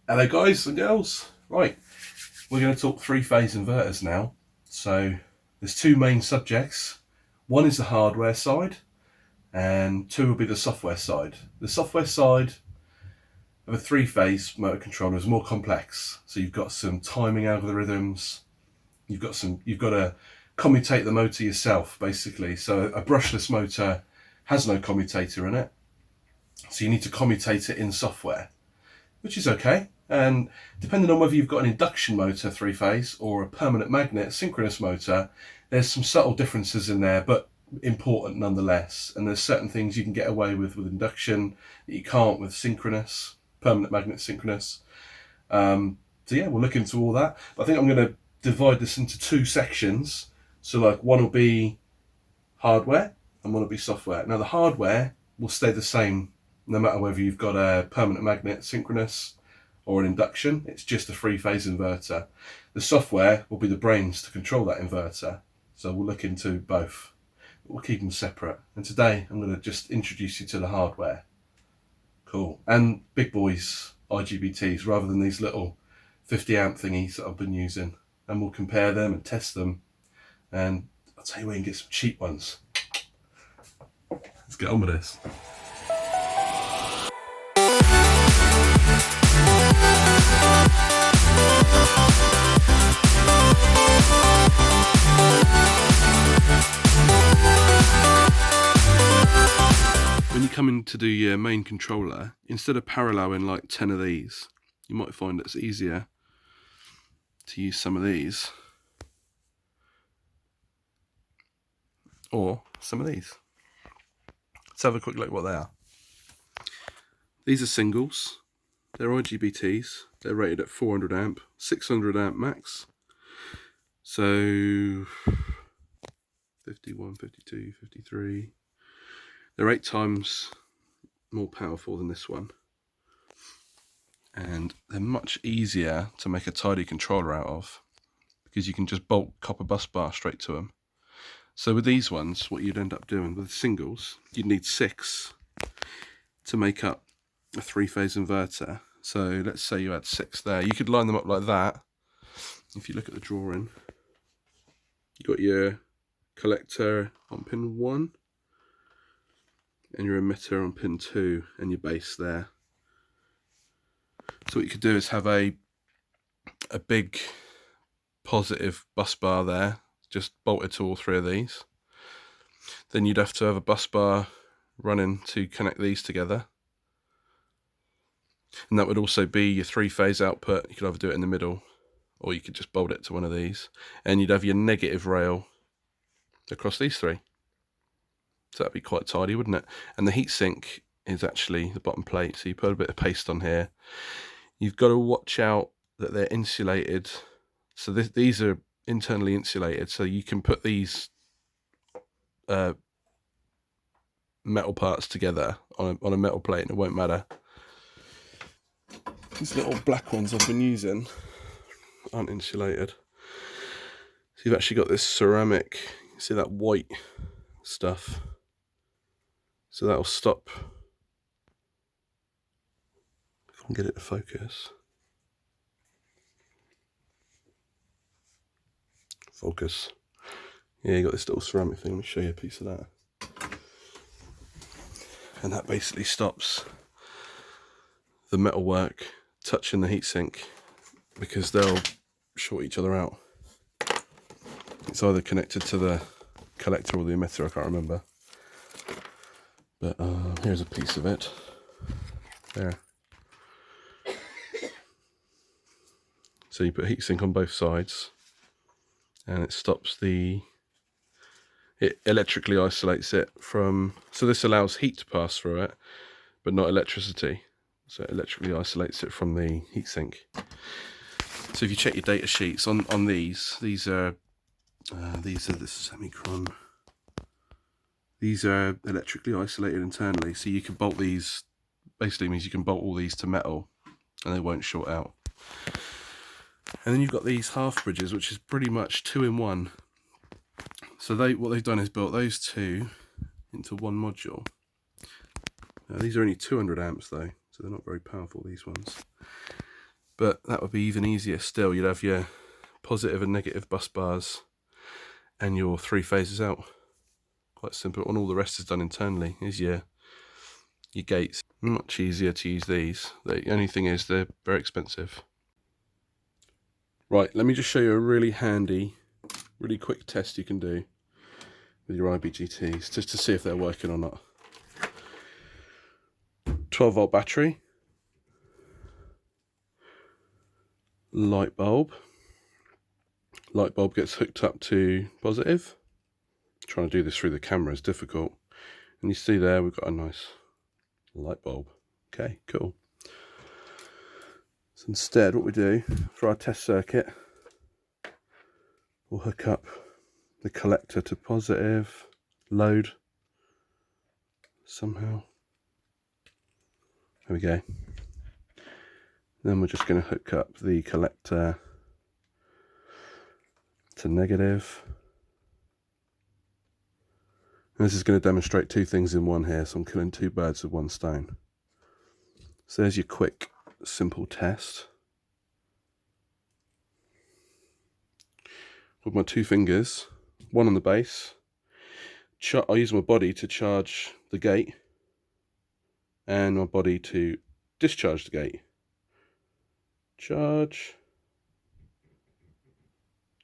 Hello guys and girls. Right, we're going to talk three-phase inverters now. So there's two main subjects. One is the hardware side and two will be the software side. The software side of a three-phase motor controller is more complex. So you've got some timing algorithms, you've got to commutate the motor yourself basically. So a brushless motor has no commutator in it. So you need to commutate it in software, which is okay. And depending on whether you've got an induction motor three-phase or a permanent magnet synchronous motor, there's some subtle differences in there, but important nonetheless. And there's certain things you can get away with induction that you can't with synchronous, permanent magnet synchronous. So yeah, we'll look into all that. But I think I'm going to divide this into two sections. So like one will be hardware and one will be software. Now the hardware will stay the same no matter whether you've got a permanent magnet synchronous or an induction. It's just a three-phase inverter. The software will be the brains to control that inverter. So we'll look into both. We'll keep them separate. And today I'm going to just introduce you to the hardware. Cool. And big boys, igbts, rather than these little 50 amp thingies that I've been using. And we'll compare them and test them. And I'll tell you where you can get some cheap ones. Let's get on with this. When you come in to do your main controller, instead of paralleling like 10 of these, you might find it's easier to use some of these or some of these. Let's have a quick look what they are. These are singles. They're igbts. They're rated at 400 amp, 600 amp max. So 51, 52, 53. They're 8 times more powerful than this one. And they're much easier to make a tidy controller out of because you can just bolt copper bus bar straight to them. So with these ones, what you'd end up doing with singles, you'd need 6 to make up a three-phase inverter. So let's say you had 6 there. You could line them up like that. If you look at the drawing, you've got your collector on pin 1 and your emitter on pin 2 and your base there. So what you could do is have a big positive bus bar there, just bolted to all 3 of these. Then you'd have to have a bus bar running to connect these together. And that would also be your 3-phase output. You could either do it in the middle or you could just bolt it to one of these. And you'd have your negative rail across these 3. So that'd be quite tidy, wouldn't it? And the heatsink is actually the bottom plate. So you put a bit of paste on here. You've got to watch out that they're insulated. So these are internally insulated. So you can put these metal parts together on a metal plate and it won't matter. These little black ones I've been using aren't insulated. So you've actually got this ceramic, you see that white stuff. So that'll stop, if I can get it to focus. Focus. Yeah, you got this little ceramic thing. Let me show you a piece of that. And that basically stops the metalwork touching the heatsink because they'll short each other out. It's either connected to the collector or the emitter, I can't remember. But here's a piece of it. There. So you put heatsink on both sides and it stops it electrically isolates it from, so this allows heat to pass through it, but not electricity. So it electrically isolates it from the heatsink. So if you check your data sheets on these are the semicron. These are electrically isolated internally, so you can bolt these, basically means you can bolt all these to metal and they won't short out. And then you've got these half bridges, which is pretty much 2-in-1. So what they've done is built those 2 into one module. Now these are only 200 amps though, so they're not very powerful, these ones. But that would be even easier still. You'd have your positive and negative bus bars and your 3 phases out. Quite simple. And all the rest is done internally. Is your gates. Much easier to use these. The only thing is they're very expensive. Right, let me just show you a really handy, really quick test you can do with your igbts, just to see if they're working or not. 12 volt battery, light bulb gets hooked up to positive. Trying to do this through the camera is difficult, and you see there we've got a nice light bulb. Okay, cool. So instead what we do for our test circuit, we'll hook up the collector to positive, load somehow. There we go. Then we're just going to hook up the collector to negative. And this is going to demonstrate 2 things in one here, so I'm killing 2 birds with 1 stone. So there's your quick, simple test. With my 2 fingers, one on the base, I use my body to charge the gate and my body to discharge the gate. Charge,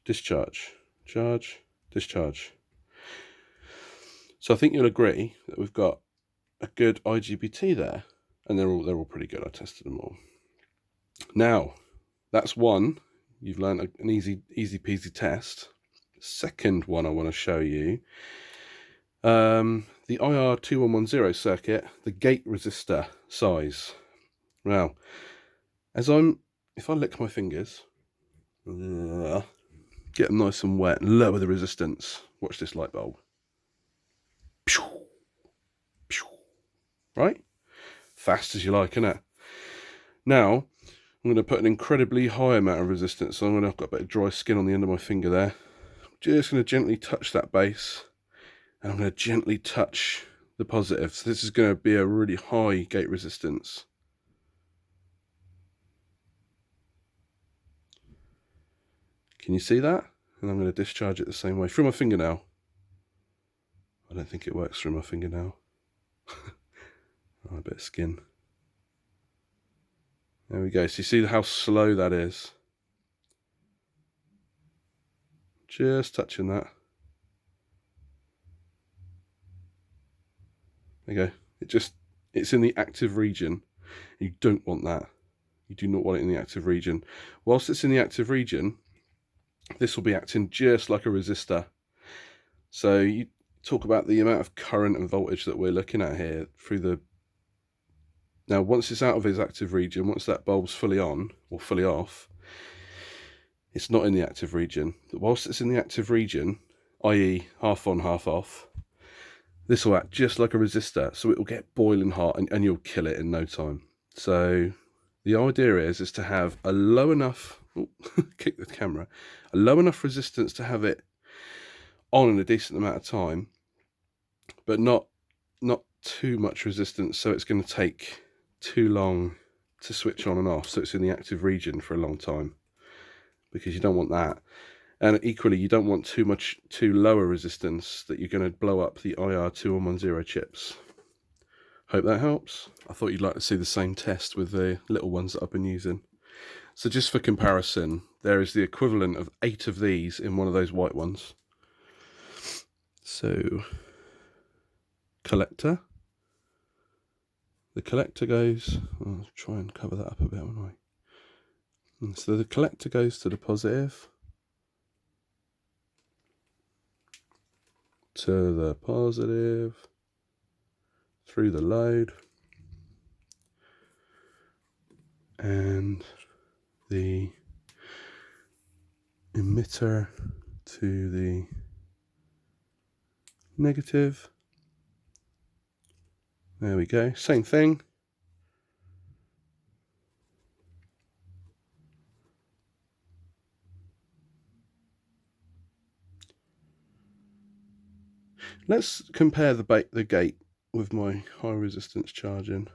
discharge, charge, discharge. So I think you'll agree that we've got a good IGBT there, and they're all pretty good. I tested them all. Now, that's one. You've learned an easy peasy test. Second one I want to show you, the IR2110 circuit, the gate resistor size. Now, if I lick my fingers, get them nice and wet and lower the resistance. Watch this light bulb. Right? Fast as you like, innit? Now, I'm going to put an incredibly high amount of resistance. So I've got a bit of dry skin on the end of my finger there. I'm just going to gently touch that base. And I'm going to gently touch the positive. So this is going to be a really high gate resistance. Can you see that? And I'm going to discharge it the same way through my fingernail. I don't think it works through my fingernail. Oh, a bit of skin. There we go. So you see how slow that is? Just touching that. There you go. It's in the active region. You don't want that. You do not want it in the active region. Whilst it's in the active region, this will be acting just like a resistor. So you talk about the amount of current and voltage that we're looking at here through the... Now, once it's out of its active region, once that bulb's fully on or fully off, it's not in the active region. But whilst it's in the active region, i.e. half on, half off, this will act just like a resistor. So it will get boiling hot and you'll kill it in no time. So the idea is to have a low enough, kick the camera, a low enough resistance to have it on in a decent amount of time, but not too much resistance, so it's going to take too long to switch on and off, so it's in the active region for a long time, because you don't want that. And equally, you don't want too lower resistance that you're going to blow up the IR2110 chips. Hope that helps. I thought you'd like to see the same test with the little ones that I've been using. So just for comparison, there is the equivalent of 8 of these in one of those white ones. So, collector. The collector goes... I'll try and cover that up a bit, won't I? And so the collector goes to the positive. To the positive. Through the load. And the emitter to the negative. There we go, same thing. Let's compare the gate with my high resistance charging.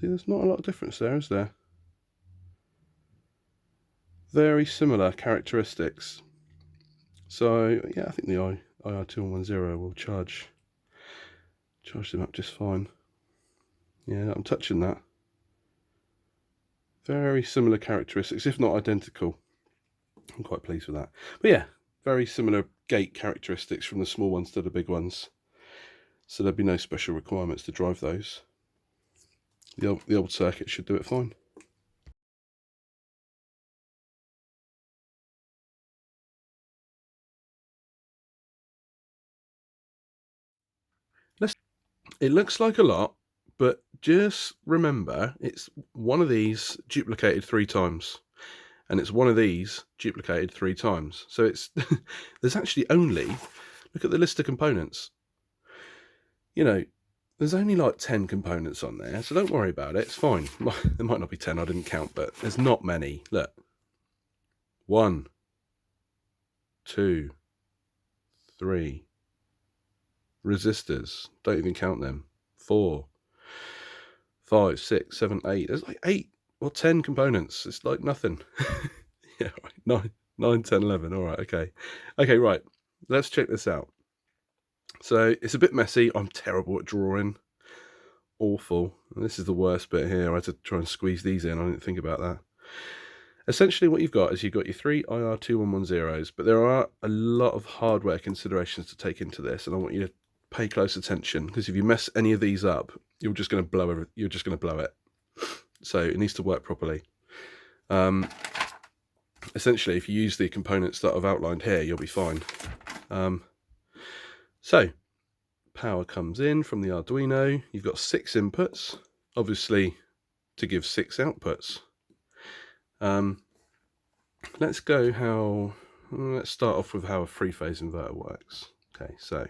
See, there's not a lot of difference there, is there? Very similar characteristics. So yeah, I think the IR2110 will charge them up just fine. Yeah, I'm touching that. Very similar characteristics, if not identical. I'm quite pleased with that. But yeah, very similar gate characteristics from the small ones to the big ones. So there'd be no special requirements to drive those. The old circuit should do it fine. It looks like a lot, but just remember it's one of these duplicated 3 times. And it's one of these duplicated 3 times. So it's there's actually only, look at the list of components. You know, there's only like 10 components on there, so don't worry about it. It's fine. There might not be 10, I didn't count, but there's not many. Look. 1, 2, 3. Resistors, don't even count them. 4, 5, 6, 7, 8. There's like 8 or 10 components. It's like nothing. Yeah, right. 9, 10, 11. All right, okay. Okay, right. Let's check this out. So it's a bit messy. I'm terrible at drawing. Awful. And this is the worst bit here. I had to try and squeeze these in. I didn't think about that. Essentially what you've got is you've got your 3 IR2110s, but there are a lot of hardware considerations to take into this, and I want you to pay close attention, because if you mess any of these up, you're just going to blow it. So it needs to work properly. Essentially, if you use the components that I've outlined here, you'll be fine. So power comes in from the Arduino. You've got 6 inputs, obviously, to give 6 outputs. Let's start off with how a 3-phase inverter works. Okay, so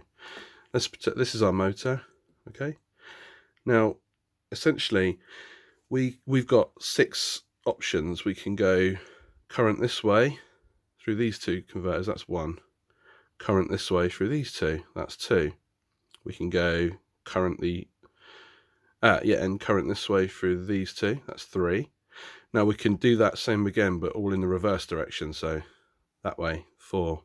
this is our motor. Okay, now essentially we've got 6 options. We can go current this way through these 2 converters, that's 1. Current this way through these 2, that's 2. We can go current this way through these 2, that's 3. Now we can do that same again, but all in the reverse direction. So that way 4,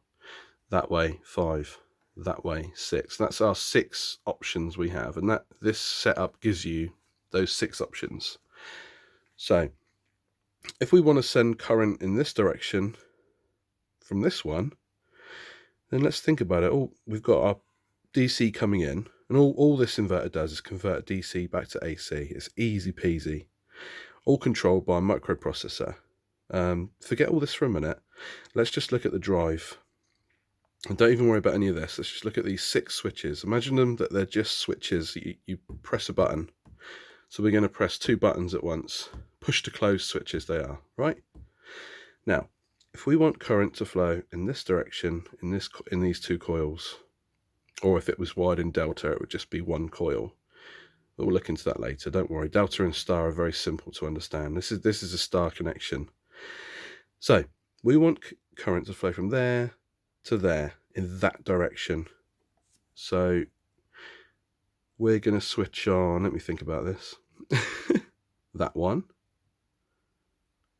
that way 5, that way 6. That's our 6 options we have, and this setup gives you those 6 options. So if we want to send current in this direction from this one, then let's think about it. We've got our DC coming in, and all this inverter does is convert DC back to AC. It's easy peasy. All controlled by a microprocessor. Forget all this for a minute. Let's just look at the drive. And don't even worry about any of this. Let's just look at these 6 switches. Imagine them that they're just switches. You press a button. So we're going to press 2 buttons at once. Push to close switches they are, right? Now, if we want current to flow in this direction, in these 2 coils, or if it was wired in delta, it would just be 1 coil. But we'll look into that later. Don't worry. Delta and star are very simple to understand. This is a star connection. So we want current to flow from there to there in that direction. So we're going to switch on. Let me think about this. That one.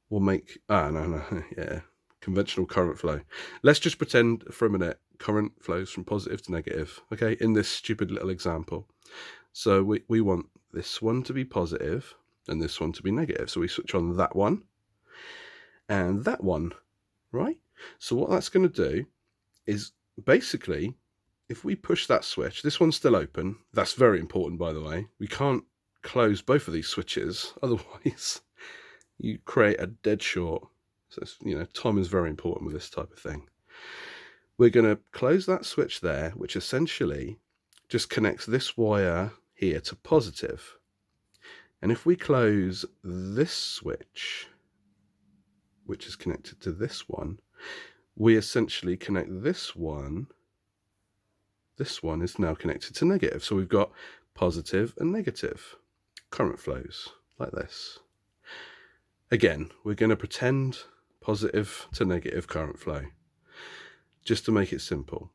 We'll make yeah, conventional current flow. Let's just pretend for a minute current flows from positive to negative. Okay, in this stupid little example. So we want this one to be positive and this one to be negative. So we switch on that one and that one, right? So what that's going to do is basically, if we push that switch, this one's still open. That's very important, by the way. We can't close both of these switches, otherwise you create a dead short. So time is very important with this type of thing. We're going to close that switch there, which essentially just connects this wire here to positive. And if we close this switch, which is connected to this one, we essentially connect this one. This one is now connected to negative. So we've got positive and negative current flows like this. Again, we're going to pretend positive to negative current flow just to make it simple.